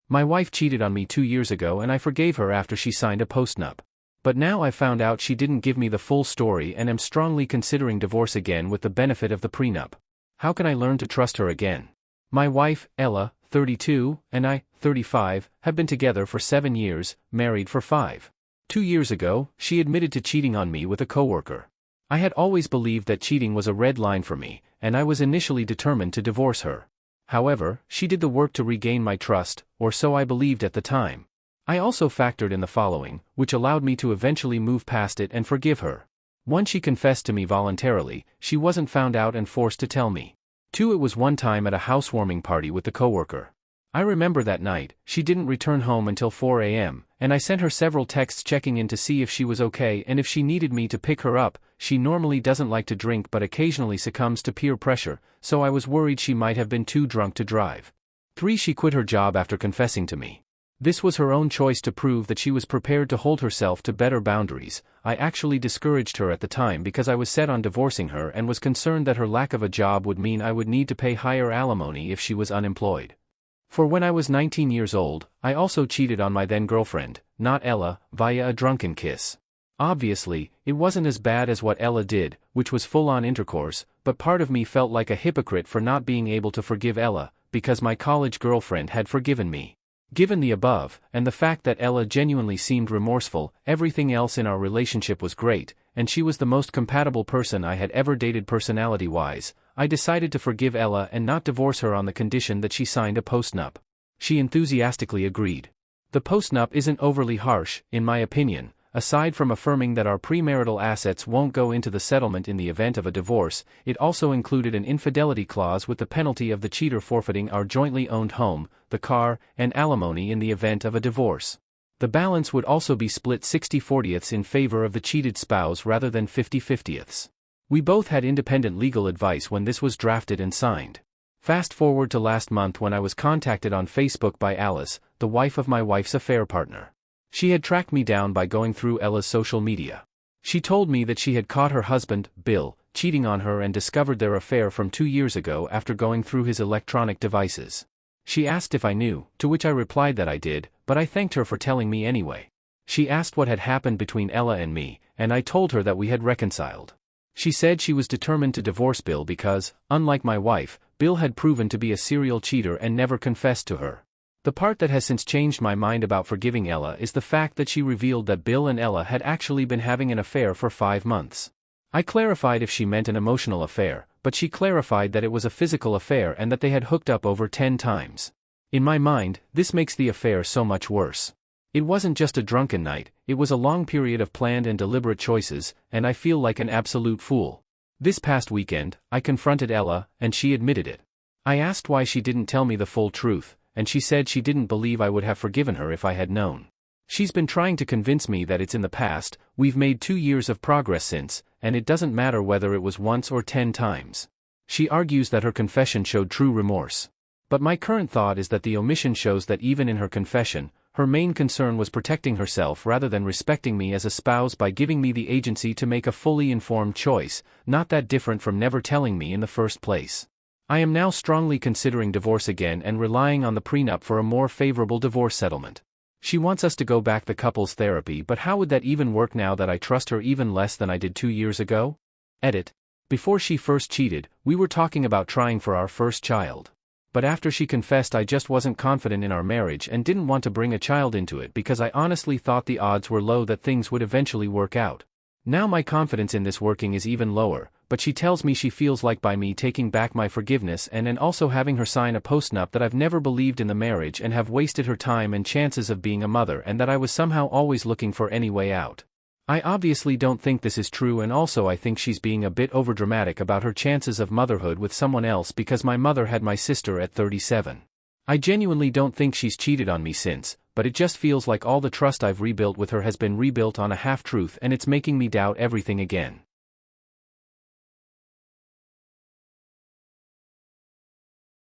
My wife cheated on me 2 years ago and I forgave her after she signed a postnup. But now I found out she didn't give me the full story and am strongly considering divorce again with the benefit of the prenup. How can I learn to trust her again? My wife, Ella, 32, and I, 35, have been together for 7 years, married for 5. 2 years ago, she admitted to cheating on me with a coworker. I had always believed that cheating was a red line for me, and I was initially determined to divorce her. However, she did the work to regain my trust, or so I believed at the time. I also factored in the following, which allowed me to eventually move past it and forgive her. 1. She confessed to me voluntarily, she wasn't found out and forced to tell me. 2. It was one time at a housewarming party with the coworker. I remember that night, she didn't return home until 4 a.m., and I sent her several texts checking in to see if she was okay and if she needed me to pick her up. She normally doesn't like to drink but occasionally succumbs to peer pressure, so I was worried she might have been too drunk to drive. 3. She quit her job after confessing to me. This was her own choice to prove that she was prepared to hold herself to better boundaries. I actually discouraged her at the time because I was set on divorcing her and was concerned that her lack of a job would mean I would need to pay higher alimony if she was unemployed. 4. When I was 19 years old, I also cheated on my then-girlfriend, not Ella, via a drunken kiss. Obviously, it wasn't as bad as what Ella did, which was full-on intercourse, but part of me felt like a hypocrite for not being able to forgive Ella, because my college girlfriend had forgiven me. Given the above, and the fact that Ella genuinely seemed remorseful, everything else in our relationship was great, and she was the most compatible person I had ever dated personality-wise, I decided to forgive Ella and not divorce her on the condition that she signed a postnup. She enthusiastically agreed. The postnup isn't overly harsh, in my opinion. Aside from affirming that our premarital assets won't go into the settlement in the event of a divorce, it also included an infidelity clause with the penalty of the cheater forfeiting our jointly owned home, the car, and alimony in the event of a divorce. The balance would also be split 60/40ths in favor of the cheated spouse rather than 50/50ths. We both had independent legal advice when this was drafted and signed. Fast forward to last month when I was contacted on Facebook by Alice, the wife of my wife's affair partner. She had tracked me down by going through Ella's social media. She told me that she had caught her husband, Bill, cheating on her and discovered their affair from 2 years ago after going through his electronic devices. She asked if I knew, to which I replied that I did, but I thanked her for telling me anyway. She asked what had happened between Ella and me, and I told her that we had reconciled. She said she was determined to divorce Bill because, unlike my wife, Bill had proven to be a serial cheater and never confessed to her. The part that has since changed my mind about forgiving Ella is the fact that she revealed that Bill and Ella had actually been having an affair for 5 months. I clarified if she meant an emotional affair, but she clarified that it was a physical affair and that they had hooked up over 10 times. In my mind, this makes the affair so much worse. It wasn't just a drunken night, it was a long period of planned and deliberate choices, and I feel like an absolute fool. This past weekend, I confronted Ella, and she admitted it. I asked why she didn't tell me the full truth, and she said she didn't believe I would have forgiven her if I had known. She's been trying to convince me that it's in the past. We've made 2 years of progress since, and it doesn't matter whether it was once or 10 times. She argues that her confession showed true remorse. But my current thought is that the omission shows that even in her confession, her main concern was protecting herself rather than respecting me as a spouse by giving me the agency to make a fully informed choice, not that different from never telling me in the first place. I am now strongly considering divorce again and relying on the prenup for a more favorable divorce settlement. She wants us to go back the couples therapy, but how would that even work now that I trust her even less than I did 2 years ago? Edit. Before she first cheated, we were talking about trying for our first child. But after she confessed, I just wasn't confident in our marriage and didn't want to bring a child into it because I honestly thought the odds were low that things would eventually work out. Now my confidence in this working is even lower, but she tells me she feels like by me taking back my forgiveness and also having her sign a postnup that I've never believed in the marriage and have wasted her time and chances of being a mother, and that I was somehow always looking for any way out. I obviously don't think this is true, and also I think she's being a bit overdramatic about her chances of motherhood with someone else because my mother had my sister at 37. I genuinely don't think she's cheated on me since, but it just feels like all the trust I've rebuilt with her has been rebuilt on a half-truth, and it's making me doubt everything again.